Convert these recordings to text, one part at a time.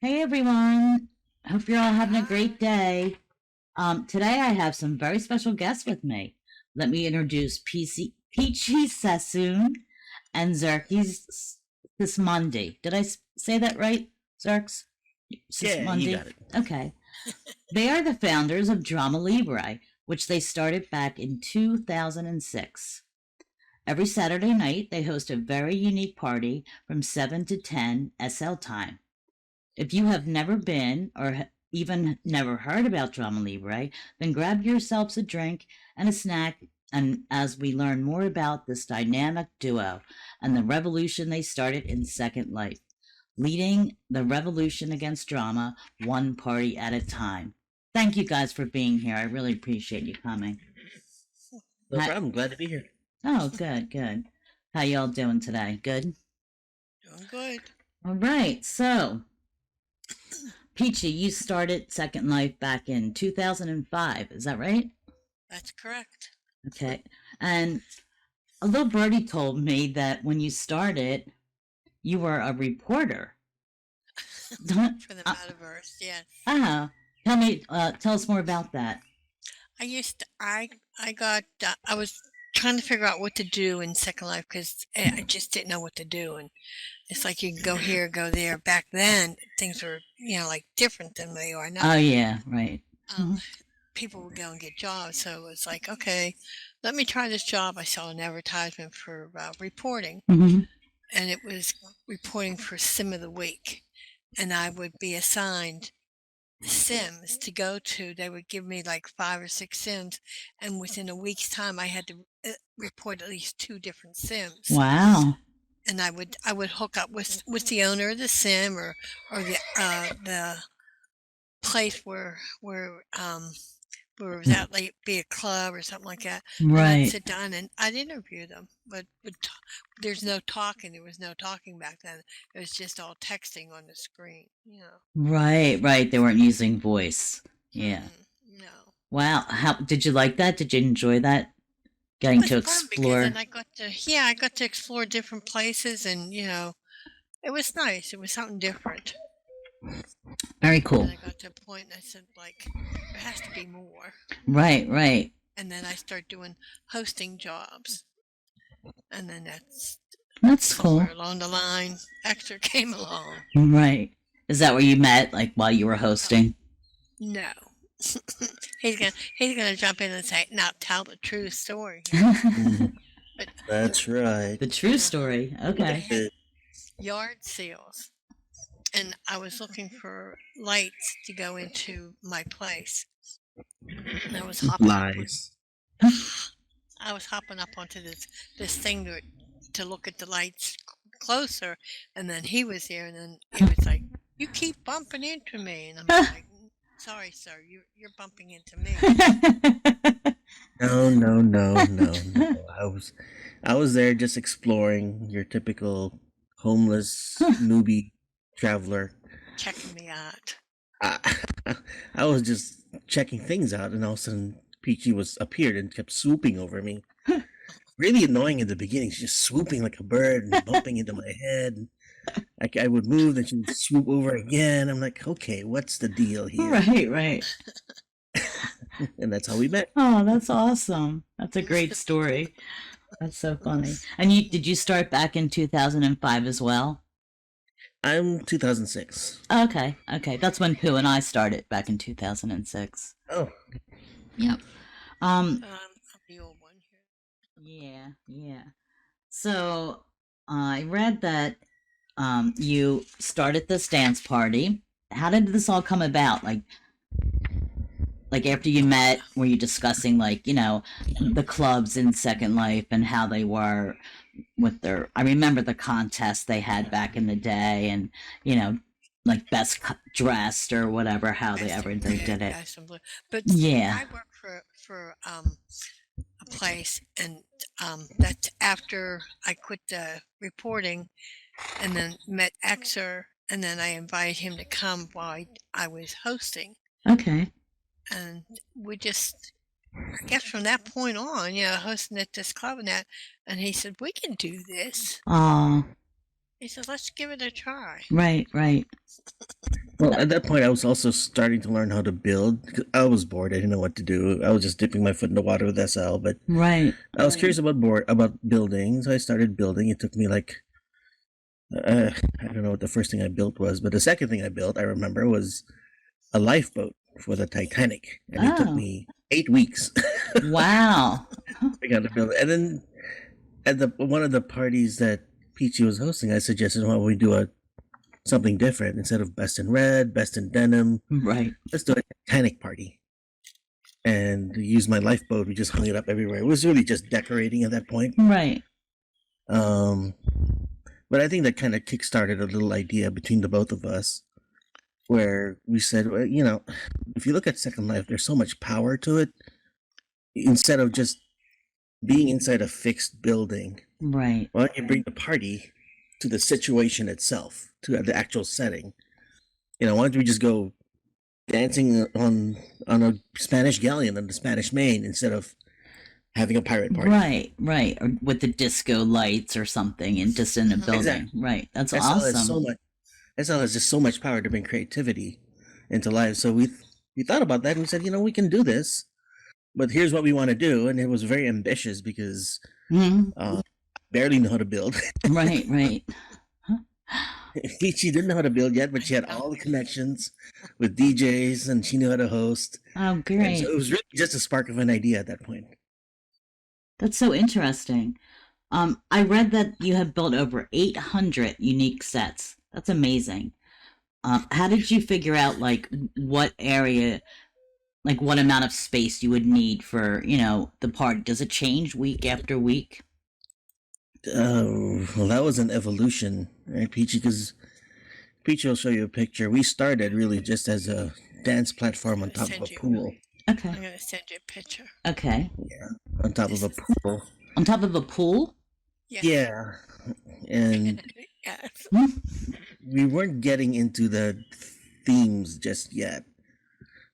Hey everyone. Hope you're all having a great Hi. day. Today I have some very special guests with me. Let me introduce Peachy Sassoon and Zerkis Sismondi. Did I say that right, Zerks? Yeah, you Sismondi? got it. Okay. They are the founders of Drama Libre, which they started back in 2006. Every Saturday night, they host a very unique party from 7 to 10 SL time. If you have never been or even never heard about Drama Libre, then grab yourselves a drink and a snack and as we learn more about this dynamic duo and the revolution they started in Second Life, leading the revolution against drama one party at a time. Thank you guys for being here. I really appreciate you coming. No problem. Glad to be here. Oh, good, good. How y'all doing today? Good? Doing good. All right. So, Peachy, you started Second Life back in 2005. Is that right? That's correct. Okay. And a little birdie told me that when you started, you were a reporter. For the metaverse, yes. Tell us more about that. I was trying to figure out what to do in Second Life because I just didn't know what to do. And it's like you can go here, go there. Back then, things were, like different than they are now. Oh, yeah, right. People would go and get jobs. So it was like, okay, let me try this job. I saw an advertisement for reporting, Mm-hmm. and it was reporting for Sim of the Week. And I would be assigned Sims to go to. They would give me like 5 or 6 Sims, and within a week's time, I had to report at least 2 different Sims. Wow. And I would hook up with the owner of the Sim or the place where it was at, like be a club or something like that. And I'd sit down and I'd interview them, but there's no talking. There was no talking back then. It was just all texting on the screen. Right. They weren't using voice. Yeah. No. Wow. How did you like that? Did you enjoy that? Getting to It was fun because explore. then I got to explore different places, and it was nice. It was something different. Very cool. And I got to a point and I said, like, there has to be more. Right. And then I started doing hosting jobs. And then That's cool. somewhere along the line, Extra came along. Right. Is that where you met, like while you were hosting? No. he's gonna jump in and say, "Now tell the true story." But That's right. The true story. Okay. Yard sales, and I was looking for lights to go into my place. And I was hopping Lies. I was hopping up onto this thing to look at the lights closer, and then he was there, and then he was like, "You keep bumping into me," and I'm like, "Sorry, sir, you're bumping into me." No. I was there just exploring, your typical homeless newbie traveler. Checking me out. I was just checking things out, and all of a sudden Peachy appeared and kept swooping over me. Really annoying in the beginning. She's just swooping like a bird and bumping into my head. I would move, then she would swoop over again. I'm like, okay, what's the deal here? Right. And that's how we met. Oh, that's awesome. That's a great story. That's so funny. And did you start back in 2005 as well? I'm 2006. Okay. That's when Pooh and I started back in 2006. Oh. Yep. I'm the old one here. Yeah. So I read that you started this dance party. How did this all come about? Like after you met, were you discussing the clubs in Second Life and how they were with I remember the contest they had back in the day, and like best dressed or whatever, how they did it. But yeah, I work for a place, and that's after I quit the reporting, and then met Exer, and then I invited him to come while I was hosting. Okay. And we just, I guess from that point on, hosting at this club and he said, "We can do this." Oh. He said, "Let's give it a try." Right. Well, at that point, I was also starting to learn how to build. 'Cause I was bored. I didn't know what to do. I was just dipping my foot in the water with SL, but Right. I was curious about building, so I started building. It took me like I don't know what the first thing I built was, but the second thing I built, I remember, was a lifeboat for the Titanic, and it took Oh, me 8 weeks. wow. I got to build it, and then at the one of the parties that Peachy was hosting, I suggested, "Why don't we do something different instead of best in red, best in denim? Right. Let's do a Titanic party." And use my lifeboat. We just hung it up everywhere. It was really just decorating at that point. Right. Um, but I think that kind of kickstarted a little idea between the both of us, where we said, well, if you look at Second Life, there's so much power to it. Instead of just being inside a fixed building, Right. why don't you bring the party to the situation itself, to the actual setting? Why don't we just go dancing on a Spanish galleon on the Spanish Main instead of having a pirate party? Right. Or with the disco lights or something and just in a building. Exactly. Right. That's SL has so awesome. much. SL has just so much power to bring creativity into life. So we thought about that and we said, we can do this, but here's what we want to do. And it was very ambitious because Mhm. barely know how to build. Right. She didn't know how to build yet, but she had all the connections with DJs and she knew how to host. Oh, And great. so it was really just a spark of an idea at that point. That's so interesting. I read that you have built over 800 unique sets. That's amazing. How did you figure out like what area, like what amount of space you would need for, the party? Does it change week after week? Well, that was an evolution, right, Peachy? Because Peachy will show you a picture. We started really just as a dance platform on top of a pool. Okay. I'm gonna send you a picture. Okay. Yeah, on top of a pool. On top of a pool? Yeah, and Yes. we weren't getting into the themes just yet.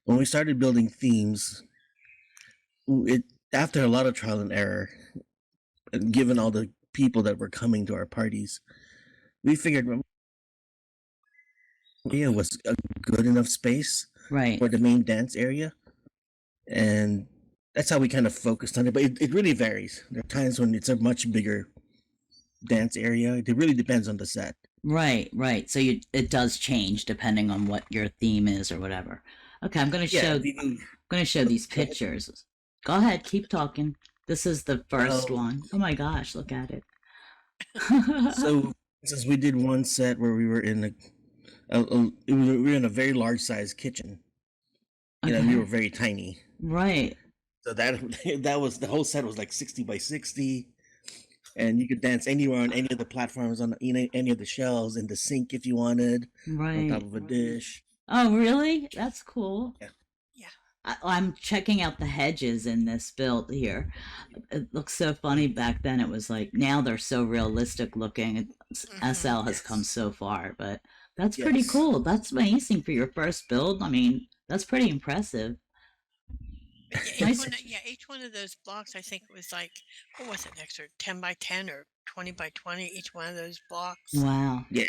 When we started building themes, it after a lot of trial and error, and given all the people that were coming to our parties, we figured it was a good enough space Right. for the main dance area, and that's how we kind of focused on it. But it really varies. There are times when it's a much bigger dance area. It really depends on the set. Right. So it does change depending on what your theme is or whatever. Okay, I'm going to Yeah, show these pictures. Go ahead, keep talking. This is the first one. Oh my gosh, look at it. So since we did one set where we were in we were in a very large size kitchen. We were very tiny. Right. So that was the whole set was like 60 by 60, and you could dance anywhere on any of the platforms, on any of the shelves, in the sink if you wanted, on top of a dish. Oh, really? That's cool. Yeah. I'm checking out the hedges in this build here. It looks so funny. Back then it was like, now they're so realistic looking. SL has come so far, but that's pretty cool. That's amazing for your first build. I mean, that's pretty impressive. Each one of those blocks, I think it was like, what was it, extra 10 by 10 or 20 by 20, each one of those blocks. Wow. Yeah.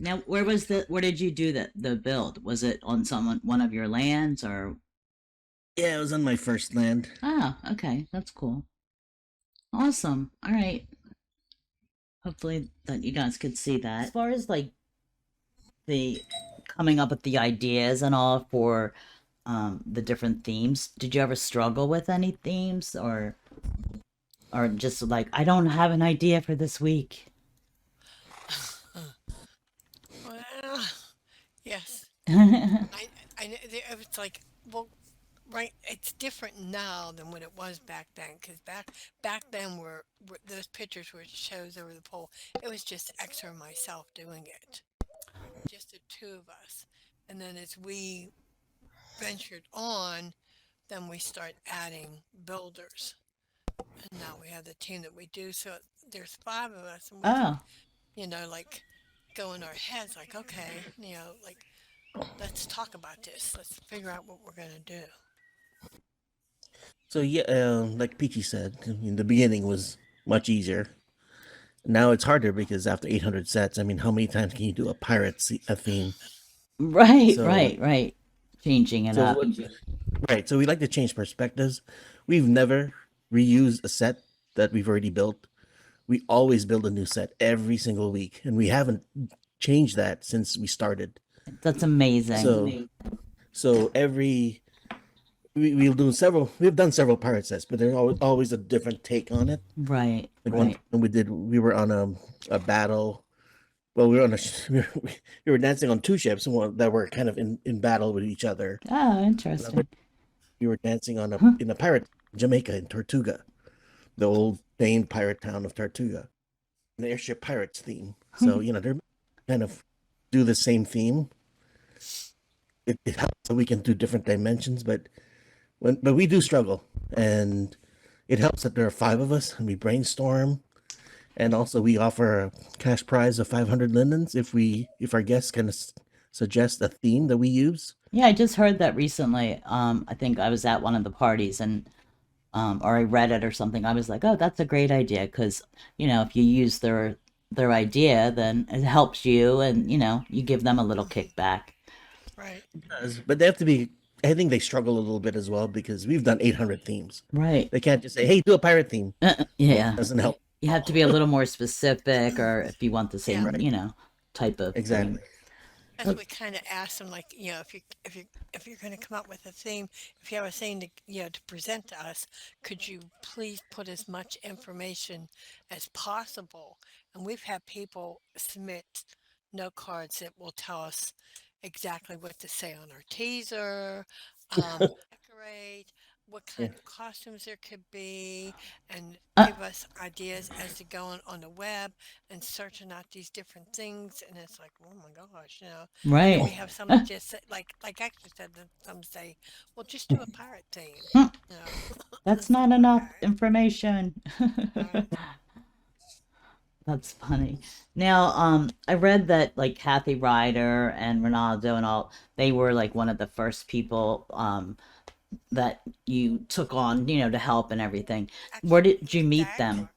Now, where did you do the build? Was it on one of your lands or? Yeah, it was on my first land. Oh, okay. That's cool. Awesome. All right. Hopefully that you guys could see that. As far as like the coming up with the ideas and all for the different themes, did you ever struggle with any themes or just like, I don't have an idea for this week? Well, yes. It's like, well, right, it's different now than when it was back then, because back then were those pictures were shows over the pole. It was just X or myself doing it, just the two of us. And then as we ventured on, then we start adding builders, and now we have the team that we do. So there's five of us, and we like go in our heads, like, okay, like, let's talk about this. Let's figure out what we're gonna do. So yeah, like Peachy said, in the beginning was much easier. Now it's harder because after 800 sets, I mean, how many times can you do a theme? Right, So right, right. Changing it so up. what, right. So we like to change perspectives. We've never reused a set that we've already built. We always build a new set every single week, and we haven't changed that since we started. That's amazing. So so every we've done several pirate sets, but there's always a different take on it. Right, Like one right. time we were on a battle. Well, we were on we were dancing on two ships that were kind of in battle with each other. Oh, Another, interesting. we were dancing on Huh. in a pirate Jamaica in Tortuga, the old famed pirate town of Tortuga, an airship pirates theme. So they're kind of do the same theme. It helps that we can do different dimensions, but we do struggle, and it helps that there are five of us and we brainstorm. And also, we offer a cash prize of 500 lindens if our guests can suggest a theme that we use. Yeah, I just heard that recently. I think I was at one of the parties and or I read it or something. I was like, "Oh, that's a great idea," because if you use their idea, then it helps you, and you give them a little kickback. Right. But they have to be. I think they struggle a little bit as well because we've done 800 themes. Right. They can't just say, "Hey, do a pirate theme." Yeah. Doesn't help. You have to be a little more specific, or if you want the Yeah. same, Right. type of theme. Exactly. That's what we kind of asked them, like, if you're going to come up with a theme, if you have a thing to to present to us, could you please put as much information as possible? And we've had people submit note cards that will tell us exactly what to say on our teaser, decorate, what Yeah. kind of costumes there could be, and Uh, give us ideas as to going on the web and searching out these different things. And it's like, oh my gosh, And then we right. have some that just say, like Ashley said, that some say, well, just do a pirate theme, Hmm, you know. That's It's like, not enough okay, information. right. That's funny. Now, I read that like Kathy Ryder and Ronaldo and all, they were like one of the first people that you took on, to help and everything. Where Actually, did you with meet them? Dagmar,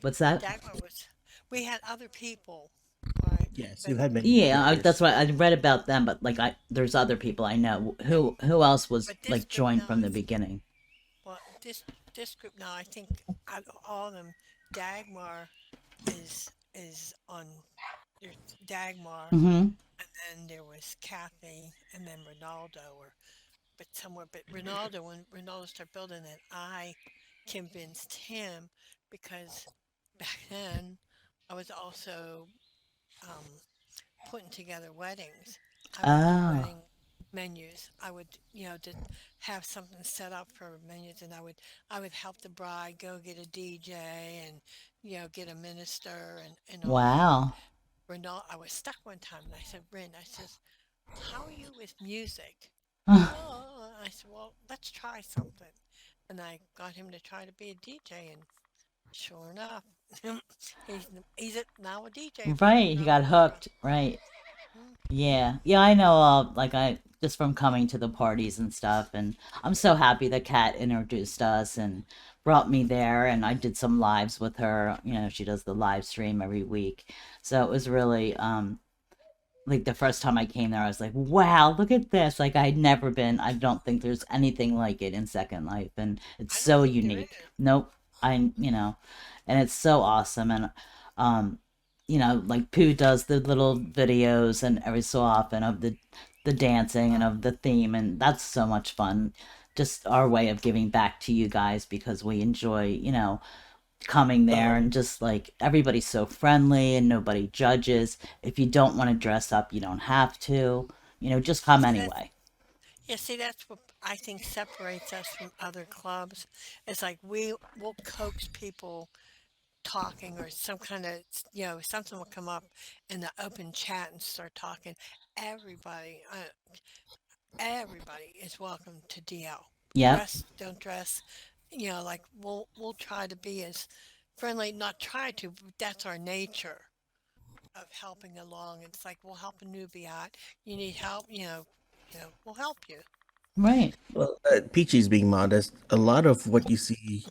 What's that? Dagmar was, we had other people, right? Yes, But you've had many Yeah, that's speakers. what I read about them, but like there's other people I know. Who else was this like group joined now, from the beginning? well, this group now, I think out of all of them, Dagmar is on there's Dagmar, Mm-hmm. and then there was Kathy, and then Ronaldo, or but somewhere. But Ronaldo, when Ronaldo started building it, I convinced him because back then I was also um, putting together weddings. I would do Oh, wedding menus. I would, to have something set up for menus, and I would help the bride go get a DJ and get a minister and all that. wow. Renal, I was stuck one time, and I said, Ren, I says, how are you with music? Oh, I said, well, let's try something. And I got him to try to be a DJ, and sure enough, he's now a DJ Right, he around got Florida. hooked. Right. Mm, Yeah. Yeah, I know like I just from coming to the parties and stuff, and I'm so happy that Kat introduced us and brought me there, and I did some lives with her. She does the live stream every week. So it was really like the first time I came there, I was like, wow, look at this. Like I'd never been, I don't think there's anything like it in Second Life. And it's I don't so think there unique. is. Nope. And it's so awesome. And, um, like Pooh does the little videos and every so often of the dancing and of the theme. And that's so much fun. Just our way of giving back to you guys because we enjoy, coming there Um, and just like everybody's so friendly and nobody judges. If you don't want to dress up, you don't have to. Just come See, that's anyway. see, that's what I think separates us from other clubs. It's like we will coax people talking, or some kind of something will come up in the open chat and start talking. Everybody, everybody is welcome to DL. Yep. Dress, don't dress. Like we'll try to be as friendly. Not try to, but that's our nature of helping along. It's like we'll help a newbie out. You need help, we'll help you. Right. well, Peachy's being modest. A lot of what you see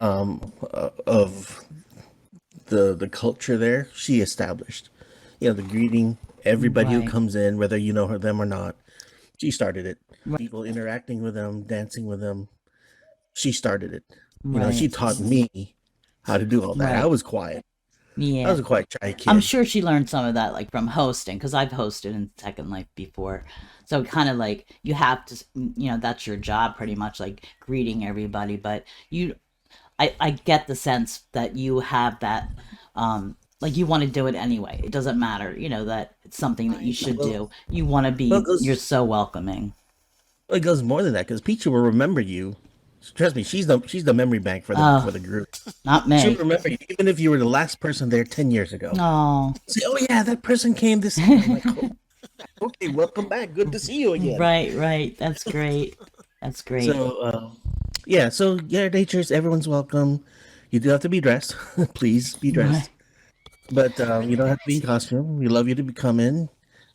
of the culture there, she established. The greeting. Everybody who Right. comes in, whether you know them or not, she started it. Right. People interacting with them, dancing with them, she started it. She Right. taught me how to do all that. I Right. was quiet. I Yeah. was a quiet shy I'm kid. sure she learned some of that like from hosting because I've hosted in Second Life before. So kind of like you have to, that's your job pretty much, like greeting everybody. But I get the sense that you have that, like you want to do it anyway. It doesn't matter, that it's something that you Right. should Well, do. You want to well, you're so welcoming. it goes more than that because Peachy will remember you. Trust me, she's the memory bank for the Oh, for the group. not She'll me. remember you even if you were the last person there 10 years ago. Oh, Say, oh yeah, that person came this. I'm like, oh, okay, welcome back. Good to see you again. right, right. That's great. That's great. So, yeah, so yeah, natures, everyone's welcome. You do have to be dressed. Please be Right. dressed. But you don't have to be in costume. We love you to come in.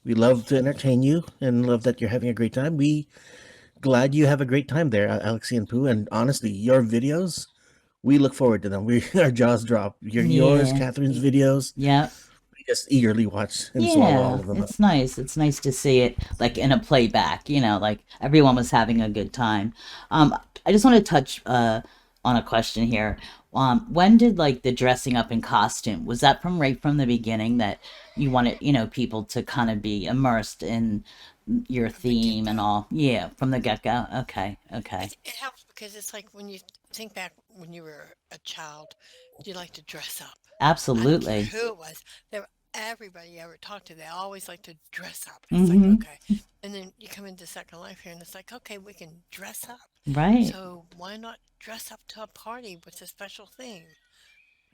We love to entertain you and love that you're having a great time. We glad you have a great time there, Alexi and Pooh. And honestly, your videos, we look forward to them. Our jaws drop. Yours, Yeah. Catherine's videos. Yeah. We just eagerly watch and swallow all Yeah, of them up. it's nice. It's nice to see it like in a playback, like everyone was having a good time. Um, I just want to touch on a question here. When did like the dressing up in costume, was that from right from the beginning that you wanted, people to kind of be immersed in your From the theme and get-go. all? Yeah, from the get-go. Okay, okay. It helps because it's like when you think back when you were a child, you like to dress up. I don't care Absolutely. who it was. There, everybody you ever talked to, they always like to dress up. It's like, Mm-hmm. okay. And then you come into Second Life here and it's like, okay, we can dress up. Right. So why not dress up to a party with a special theme?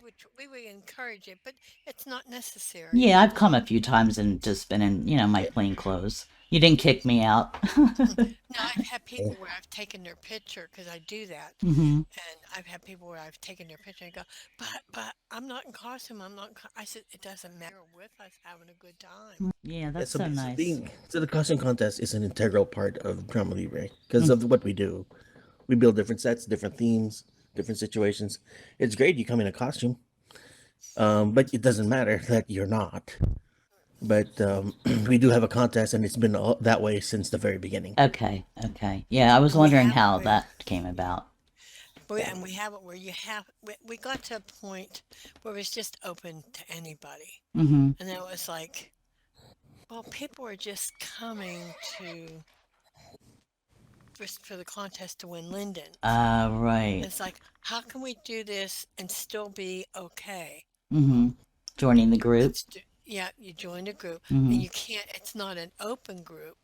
Which we would encourage it, but it's not necessary. Yeah, I've come a few times and just been in, my plain clothes. You didn't kick me out. Now, I've had people where I've taken their picture because I do that. Hmm. And I've had people where I've taken their picture and go, but I'm not in costume. I'm not. I said it doesn't matter with us having a good time. Yeah, Yeah, that's so, so so nice. being so the costume contest is an integral part of Drama Libre because of what we do. We build different sets, different themes, different situations. It's great you come in a costume, but it doesn't matter that you're not. But we do have a contest, and it's been that way since the very beginning. Okay, okay. Yeah, I was And we wondering have it how where, that came about. and we have it where you have. We got to a point where it's just open to anybody, Mm-hmm. and it was like, well, people are just coming to for the contest to win Linden. Right. It's like, how can we do this and still be okay? Mm-hmm. Joining the group. Yeah, you join a group Mm-hmm. and you can't, it's not an open group.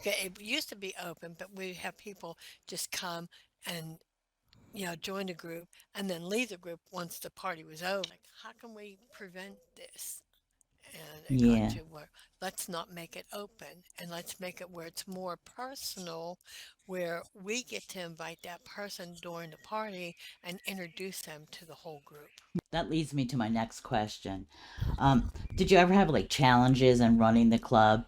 Okay, it used to be open, but we have people just come and, join the group and then leave the group once the party was over. Like, how can we prevent this? And it got Yeah. to where let's not make it open and let's make it where it's more personal, where we get to invite that person during the party and introduce them to the whole group. That leads me to my next question. Did you ever have like challenges in running the club?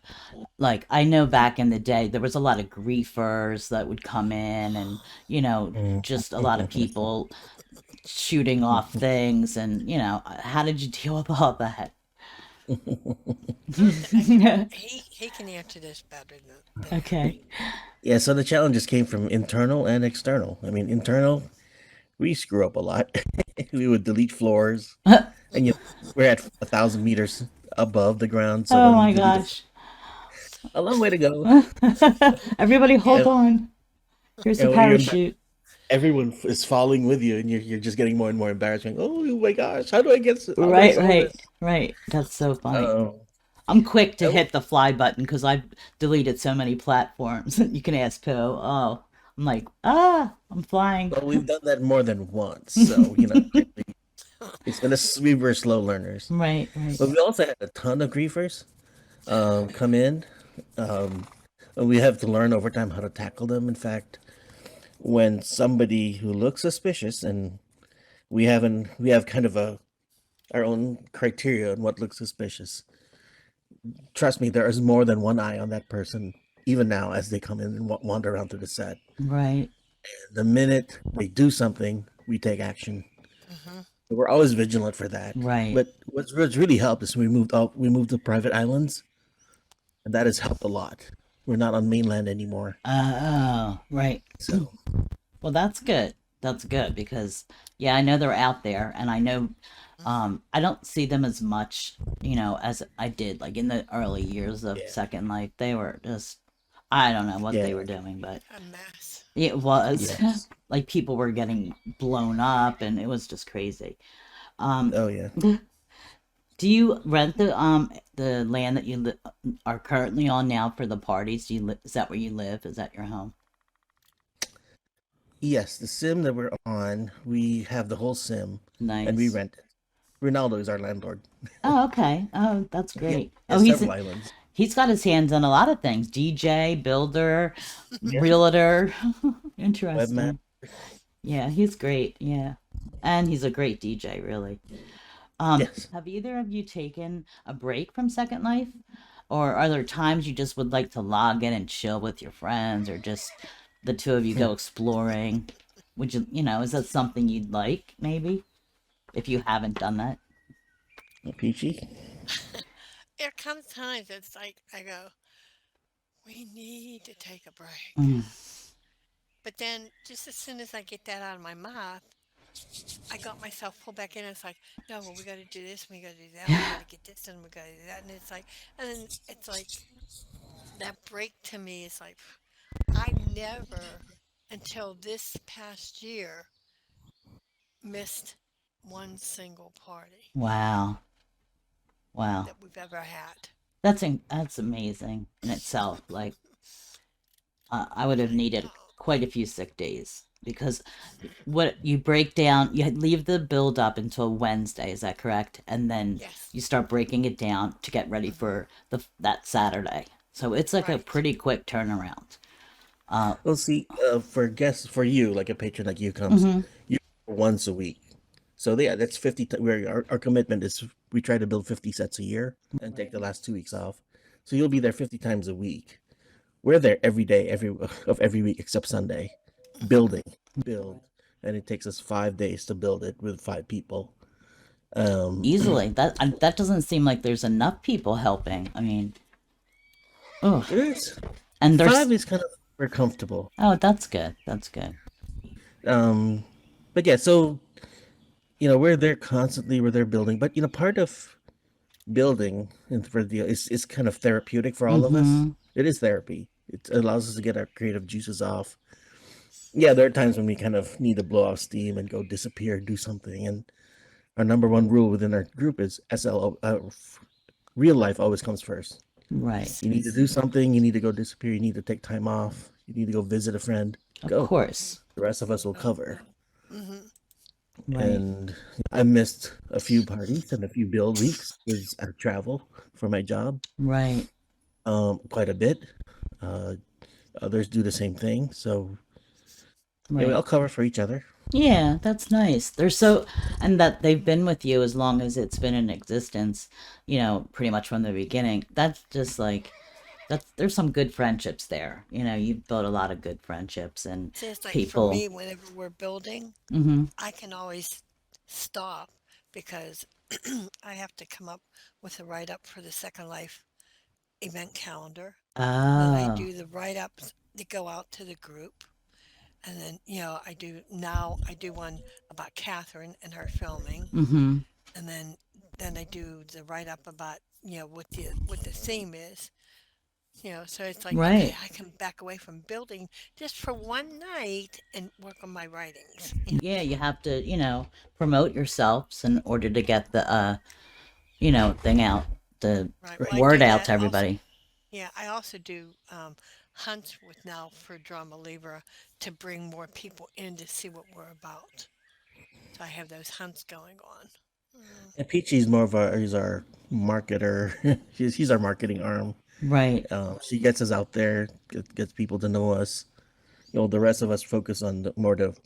Like I know back in the day there was a lot of griefers that would come in and, Mm. just a lot of people shooting off things and, how did you deal with all that? He can answer this better than I Okay. Yeah, so the challenges came from internal and external. I mean, internal, we screw up a lot. We would delete floors, and we're at 1,000 meters above the ground. So Oh when we my delete gosh. a long way to go. Everybody hold And, on. Here's the and when parachute. everyone is falling with you, and you're just getting more and more embarrassed. Going, oh my gosh, how do I Right, solve right, this? right. That's so funny. Um, I'm quick to and hit the fly button because I've deleted so many platforms. You can ask Pooh. Oh, I'm like, I'm flying. well, we've done that more than once, so it's been we were slow learners. Right, right. But we also had a ton of griefers come in. Um, and we have to learn over time how to tackle them. In fact, when somebody who looks suspicious, and we have kind of our own criteria on what looks suspicious. Trust me, there is more than one eye on that person, even now as they come in and wander around through the set. Right, The minute they do something, we take action. hmm We're always vigilant for that. right. But what's really helped is we moved to private islands. and that has helped a lot. We're not on mainland anymore, Oh, right. so Well, that's good. That's good because, yeah, I know they're out there, and I know I don't see them as much, as I did like in the early years of yeah, Second Life. They were just, I don't know what yeah, they were doing, but A mess. it was yes, like people were getting blown up, and it was just crazy. Um, oh yeah, do you rent the land that you are currently on now for the parties? Is that where you live? Is that your home? yes. The sim that we're on, we have the whole sim, and we Nice. rent it. Ronaldo is our landlord. Oh, okay. Oh, that's He great. Oh, has several islands. he's got his hands on a lot of things. DJ, builder, Yeah, realtor. webmaster. Interesting. Yeah, he's great. Yeah. And he's a great DJ, really. Yes. Have either of you taken a break from Second Life? Or are there times you just would like to log in and chill with your friends, or just the two of you go exploring? Would you, is that something you'd like, maybe, if you haven't done that? Peachy. There comes times it's like I go, we need to take a break. Mm. But then just as soon as I get that out of my mouth, I got myself pulled back in. It's like, no, well, we got to do this, we got to do that, we got to get this, and we got to do that, and it's like, and then it's like that break to me is like, I never until this past year missed one single party Wow. Wow. that we've ever had. That's amazing in itself. Like, I would have I needed know. quite a few sick days because what you break down, you leave the build up until Wednesday, is that correct? And then Yes. you start breaking it down to get ready Hmm. for that Saturday. So it's like a Right. pretty quick turnaround. Uh, Well, see, for guests, for you, like a patron like you comes, hmm. you once a week. So yeah, that's 50. Where our commitment is, we try to build 50 sets a year and take the last 2 weeks off. So you'll be there 50 times a week. We're there every day, every week except Sunday, building, build, and it takes us 5 days to build it with 5 people. Um, Easily. That doesn't seem like there's enough people helping. I mean, oh, there's and there's 5 is kind of we're comfortable. oh, that's good. That's good. Um, but yeah, so we're there constantly. We're there building, but part of building and for the is kind of therapeutic for all of us. Mm-hmm. It is therapy. It allows us to get our creative juices off. Yeah, there are times when we kind of need to blow off steam and go disappear, do something. And our number one rule within our group is SLO. Real life always comes first. Right. You need to Yes. do something. You need to go disappear. You need to take time off. You need to go visit a friend. Of Go. course. The rest of us will cover. Hmm. Right. And I missed a few parties and a few build weeks because I travel for my job Right. quite a bit. Uh, Others do the same thing. So yeah, we Right. all cover for each other. Yeah, that's nice. And that they've been with you as long as it's been in existence, pretty much from the beginning. That's just like, there's some good friendships there. You've built a lot of good friendships and So it's like for people. me, whenever we're building, Mm-hmm. I can always stop because I have to come up with a write up for the Second Life event calendar. Then I Oh. do the write ups that go out to the group. And then, I do one about Catherine and her filming. Mm-hmm. And then I do the write up about, what the theme is. So it's like, okay, Right. I can back away from building just for one night and work on my writings. Yeah, you have to, promote yourselves in order to get the thing out, the Right. Well, I Right. word do out that to also. everybody. Yeah, I also do hunts with now for Drama Libre to bring more people in to see what we're about. So I have those hunts going on. Mm. And Peachy's more of he's our marketer. He's our marketing arm. Right. She gets us out there, gets people to know us. The rest of us focus on more the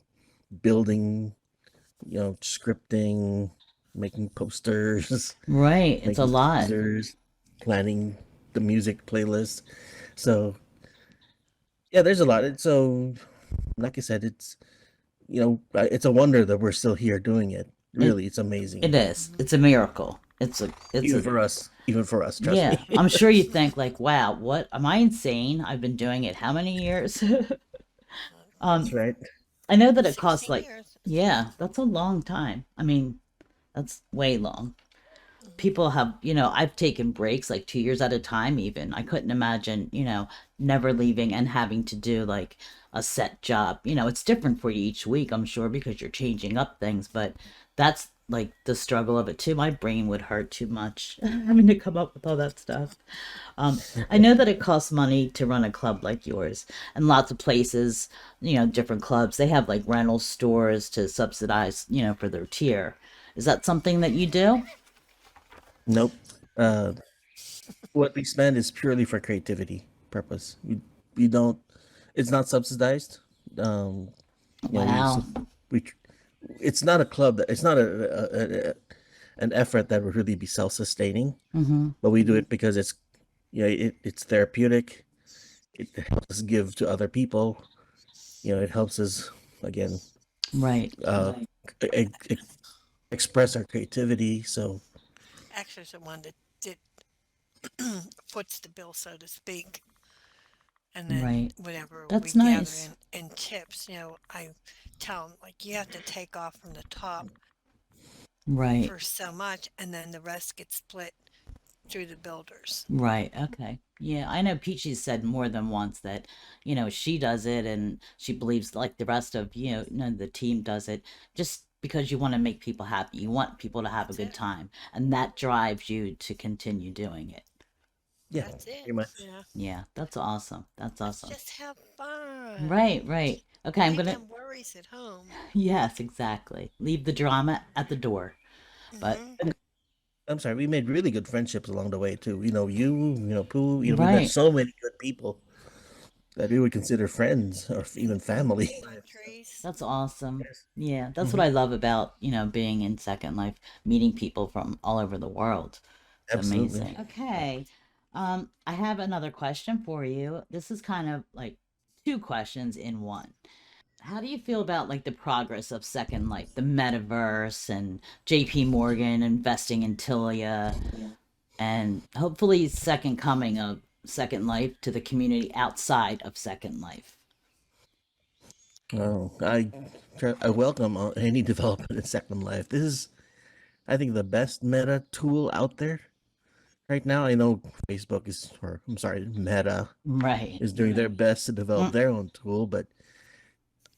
building, scripting, making posters, Right. It's a making lot. teasers, planning the music playlist. So yeah, there's a lot. So like I said, it's a wonder that we're still here doing it. It Really, it's amazing. it is. Mhm. It's a miracle. it's a even for us, trust yeah. me. I'm sure you think like, wow, what am I insane? I've been doing it how many years? That's um, right. I know that it costs 16 like, years. yeah, that's a long time. I mean, that's way long. Mhm. People have, you know, I've taken breaks like 2 years at a time, even. I couldn't imagine, you know, never leaving and having to do like a set job. You know, it's different for you each week, I'm sure, because you're changing up things, but that's like the struggle of it too. My brain would hurt too much having to come up with all that stuff. I know that it costs money to run a club like yours, and lots of places, you know, different clubs, they have like rental stores to subsidize, you know, for their tier. Is that something that you do? Nope. Uh, what we spend is purely for creativity purpose. We don't. It's not subsidized. Um, you know, Wow. we. It's not a club that. It's not an effort that would really be self-sustaining. Mm-hmm. But we do it because it's therapeutic. It helps us give to other people. It helps us again Right. uh, e- e- express our creativity. So Actually, the one that did foots the bill, so to speak. And then Right. whatever we That's gather nice. in tips, I tell them, like, you have to take off from the top Right. for so much, and then the rest gets split through the builders. Right. Okay. Yeah, I know Peachy said more than once that, you know, she does it and she believes like the rest of, you know, the team does it just because you want to make people happy. You want people to have a That's good it. time, and that drives you to continue doing it. yeah, That's it. pretty much. Yeah, that's awesome. That's Let's awesome. just have fun. Right, right. Okay, I'm Leave gonna. them worries at home. Yes, exactly. Leave the drama at the door. But Hmm. I'm sorry. We made really good friendships along the way too. Pooh. We met right. so many good people that we would consider friends or In even different family. countries. That's awesome. Yes. Yeah, that's what Hmm. I love about, you know, being in Second Life, meeting people from all over the world. It's Absolutely. amazing. Okay. I have another question for you. This is kind of like two questions in one. How do you feel about like the progress of Second Life, the metaverse and JP Morgan investing in Tilia and hopefully second coming of Second Life to the community outside of Second Life? Oh, I welcome any development in Second Life. This is, I think, the best meta tool out there right now. I know Facebook is, or I'm sorry, Meta Right. is doing their best to develop Mm, their own tool, but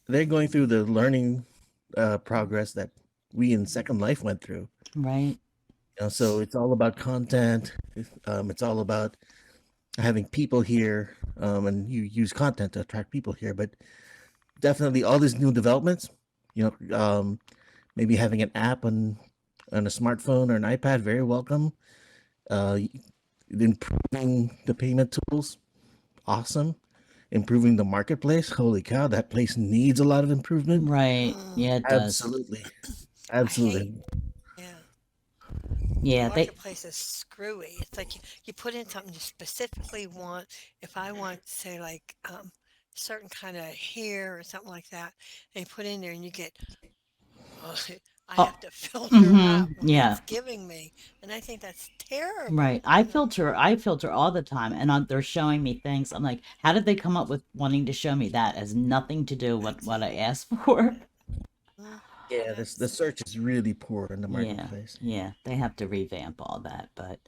they're going through the learning progress that we in Second Life went through. right. So it's all about content. It's all about having people here, and you use content to attract people here. But definitely, all these new developments, maybe having an app on a smartphone or an iPad, very welcome. Uh, Improving the payment tools, awesome. Improving the marketplace, holy cow, that place needs a lot of improvement. Right. Mm, Yeah, it does. Absolutely, I hate, absolutely. yeah. The Yeah, they marketplace is screwy. It's like you put in something you specifically want. If I want, say, like certain kind of hair or something like that, and you put in there and you get, oh, I oh, have to filter out mm-hmm. what Yeah. it's giving me, and I think that's terrible. Right. I filter all the time and they're showing me things. I'm like, how did they come up with wanting to show me that? It has nothing to do with That's what I it. asked for. Mm, Yeah, the that's search is really poor in the Yeah. marketplace. Yeah, they have to revamp all that, but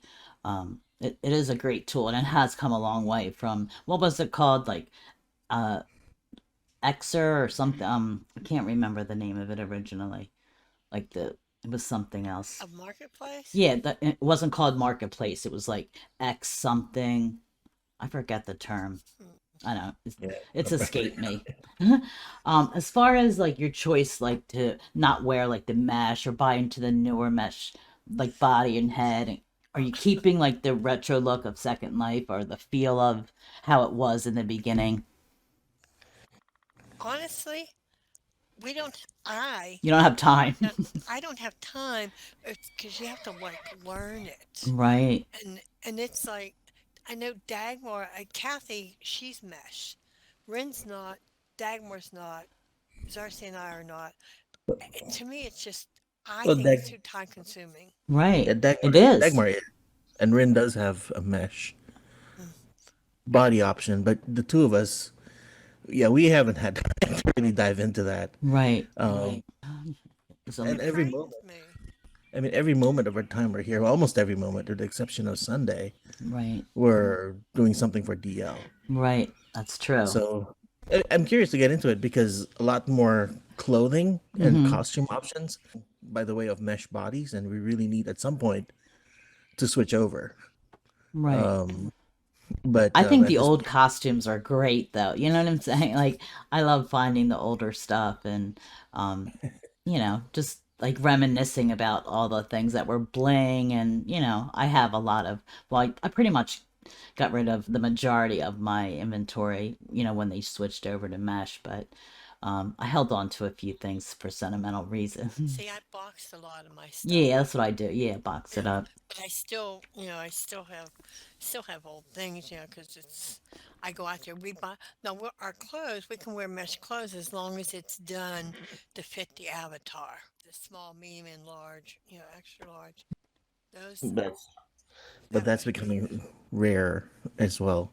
it is a great tool and it has come a long way from what was it called? Like uh Xer or something. I can't remember the name of it originally. Like it was something else. a marketplace. Yeah, it wasn't called Marketplace. It was like X something. I forget the term. Mm, I know Yeah. it's escaped me. As far as like your choice, like to not wear like the mesh or buy into the newer mesh, like body and head, are you keeping like the retro look of Second Life or the feel of how it was in the beginning? honestly, we don't. I You don't have time, don't, I don't have time because you have to like learn it, right? and it's like I know Dagmar, Kathy, she's mesh. Rin's not. Dagmar's not. Zarcy and I are not. To me, it's just I Well, think it's too time consuming. yeah, Right. Dagmar, It is. Dagmar, is. And Rin does have a mesh Mm. body option, but the two of us, yeah, we haven't had time to really dive into that. Right. Um, So, and It every frightens moment, me. I mean, every moment of our time we're here, almost every moment, with the exception of Sunday, right. we're doing something for DL. Right. That's true. So I'm curious to get into it because a lot more clothing and Mm-hmm. costume options by the way of mesh bodies, and we really need at some point to switch over. Right. Um, but I think at the this old point, costumes are great though. You know what I'm saying? Like I love finding the older stuff and um just like reminiscing about all the things that were bling and I have a lot of I pretty much got rid of the majority of my inventory, when they switched over to mesh, but I held on to a few things for sentimental reasons. See, I boxed a lot of my Yeah, stuff. that's what I do. Yeah, box it Yeah, up. but I still have old things, because I go out there, we buy, now our clothes, we can wear mesh clothes as long as it's done to fit the avatar. The small, medium, and large, extra large. Those, that's but that that's way. becoming rare as well.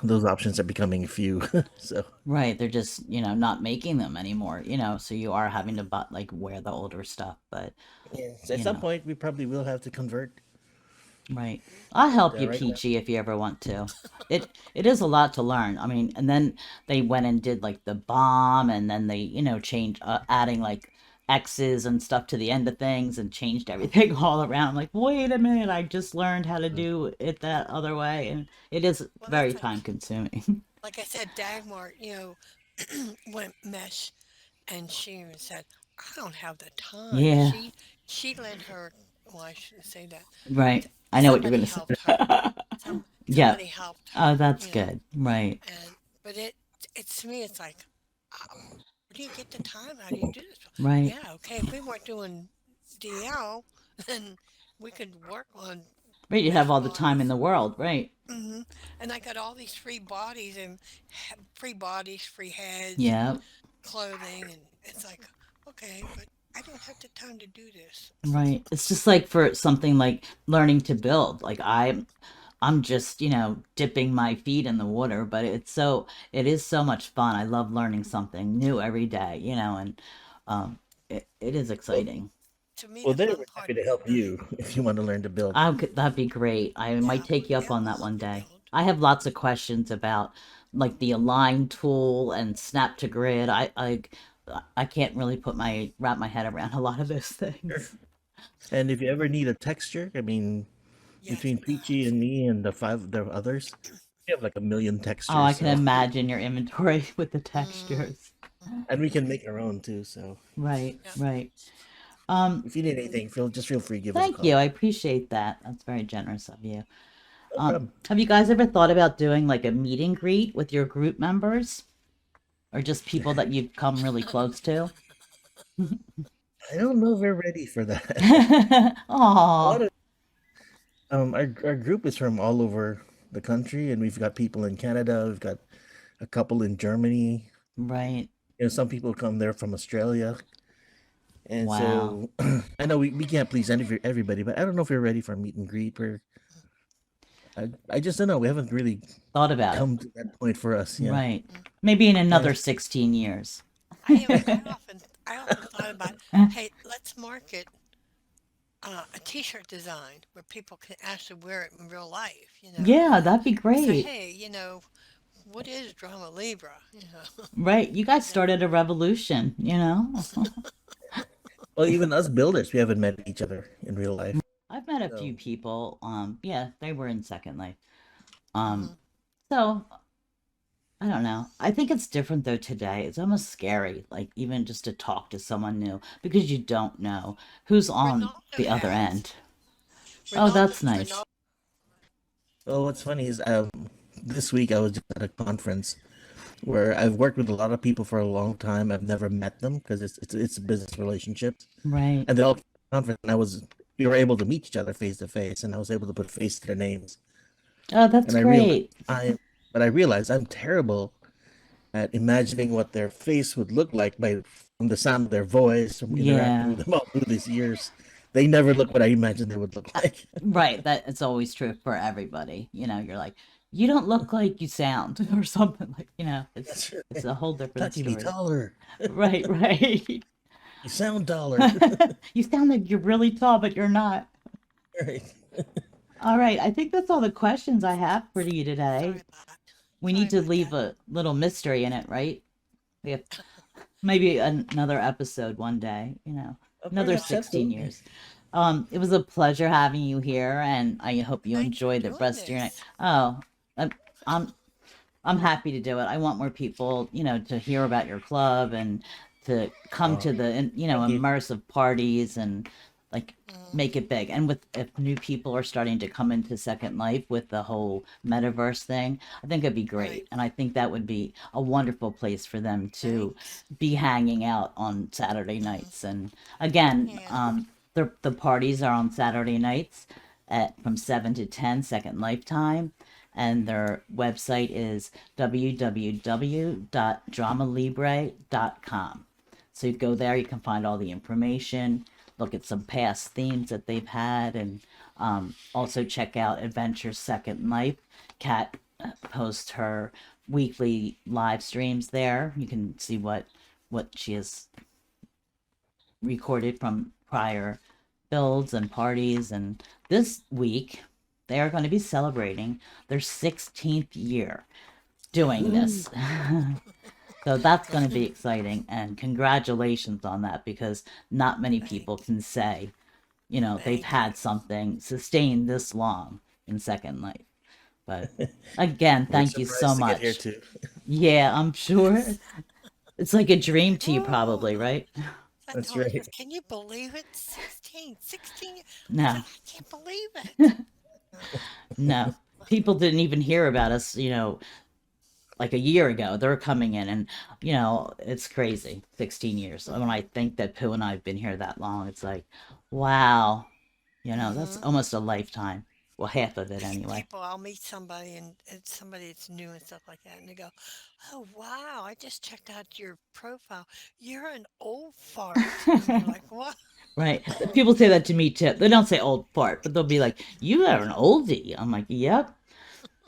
Those options are becoming few. So Right, they're just, not making them anymore, so you are having to like wear the older stuff, but yes, at you some know, point we probably will have to convert. right. I'll But help you, right now, Peachy, if you ever want to. It is a lot to learn. I mean, and then they went and did like the bomb, and then they, changed, adding like X's and stuff to the end of things and changed everything all around. I'm like, wait a minute, I just learned how to do it that other way, and it is Well, very that's like, time consuming. like I said, Dagmar, went mesh, and she even said, "I don't have the time." Yeah, She lent her. Well, I shouldn't say that. right. I know what you're Somebody gonna say. helped her. Yeah. Somebody helped Oh, her. that's good. Right. And but it's to me, it's like, where do you get the time? How do you do this? Right. Yeah, okay. If we weren't doing DL, then we could work on Right. You have mesh all the time in bodies. the world. Right. And I got all these free bodies and free bodies, free heads, and Yeah. clothing, and it's like, okay, but I don't have the time to do this. Right. It's just like for something like learning to build. Like I'm just, dipping my feet in the water, but it is so much fun. I love learning something new every day, and um it is well, exciting. To me, well, the they're fun part, happy to help you if you want to learn to build. That'd be great. I yeah, might take you up yeah, on I that love one to day. build. I have lots of questions about like the align tool and snap to grid. I can't really wrap my head around a lot of those Sure. things. And if you ever need a texture, I mean, Yes, between Peachy and me and the others, we have like a million Oh, I textures. can So, imagine your inventory with the mm, textures. and we can make our own too. So, Right, yeah. right. if you need anything, feel free to give us a Thank you. call. I appreciate that. That's very generous of you. No problem. Have you guys ever thought about doing like a meet and greet with your group members or just people that you've come really close to? I don't know if we're ready for that. A lot Oh, of our group is from all over the country, and we've got people in Canada. We've got a couple in Germany. right. Some people come there from Australia, and Wow. so I know we can't please everybody, but I don't know if we're ready for a meet and greet. I just don't know. We haven't really Thought about it. come to that point for us. Yeah. Right. Maybe in Yeah. another 16 years. I often thought about, hey, let's market a T-shirt design where people can actually wear it in real life. Yeah, that'd be We say, great. hey, what is Drama Libra? Right. You guys That, started a revolution. Well, even us builders, we haven't met each other in real life. I've met a few So people. Yeah, they were in Second Life. Um, mhm. so I don't know. I think it's different though today. It's almost scary, like even just to talk to someone new because you don't know who's on Ronaldo the other has. end. Oh, Ronaldo, that's nice. Ronaldo. well, what's funny is this week I was just at a conference where I've worked with a lot of people for a long time. I've never met them because it's a business relationships, Right. and they all came to the conference, and we were able to meet each other face to face, and I was able to put a face to their names, Oh, that's and I realized great. I realized I'm terrible at imagining what their face would look like by from the sound of their voice, from interacting Yeah. with them all through these years. They never look what I imagined they would look like. Right. That it's always true for everybody. You're like, you don't look like you sound or something like, That's it's right. a whole I different thought you'd be story. taller. Right, right. You sound taller. You sound like you're really tall, but you're not. Right. All right. I think that's all the questions I have for you Sorry today. about that. We Sorry need to about leave that. a little mystery in it, right? We have maybe another episode one day, another Perhaps, 16 absolutely. years. It was a pleasure having you here, and I hope you Thanks for enjoy the doing rest of your night. this. Oh, I'm, I'm I'm happy to do it. I want more people, to hear about your club and to come Oh, to the, thank you. immersive parties and like Mm, make it big. And with if new people are starting to come into Second Life with the whole metaverse thing, I think it'd be right. great. And I think that would be a wonderful place for them to Thanks. be hanging out on Saturday nights. And again, Yeah. the parties are on Saturday nights at from 7 to 10 Second Life time, and their website is www.dramalibre.com. So you go there, you can find all the information, look at some past themes that they've had, and also check out Adventure Second Life. Kat posts her weekly live streams there. You can see what she has recorded from prior builds and parties. And this week, they are going to be celebrating their 16th year doing this. So that's going to be exciting. And congratulations on that, because not many people Thank. can say, they've Thank you. had something sustain this long in Second Life. But again, We're thank you so surprised to get here much. too. Yeah, I'm sure. Yes. It's like a dream to you, Oh, probably, right? I That's told her, right. can you believe it? 16. 16. I said, No, I can't believe it. Uh, no. People didn't even hear about us, like a year ago. They're coming in, and it's crazy. 16 years. When I mm-hmm. think that Pooh and I have been here that long, it's like, wow. That's Mm-hmm. almost a lifetime. Well, half of it anyway. People, I'll meet somebody and it's somebody that's new and stuff like that, and they go, "Oh wow, I just checked out your profile. You're an old fart," and you're like, "What?" Right. People say that to me too. They don't say old fart, but they'll be like, "You are an oldie." I'm like, "Yep."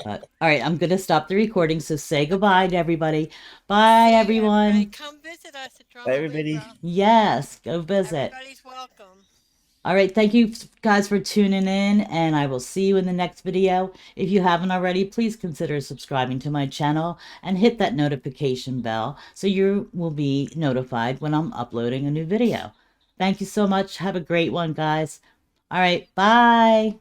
But all right, I'm gonna stop the recording. So say goodbye to everybody. Bye, See you, everybody. everyone. Come visit us at Bye, Drama everybody. Libre. Yes, go visit. Everybody's welcome. All right, thank you guys for tuning in, and I will see you in the next video. If you haven't already, please consider subscribing to my channel and hit that notification bell so you will be notified when I'm uploading a new video. Thank you so much. Have a great one, guys. All right, bye.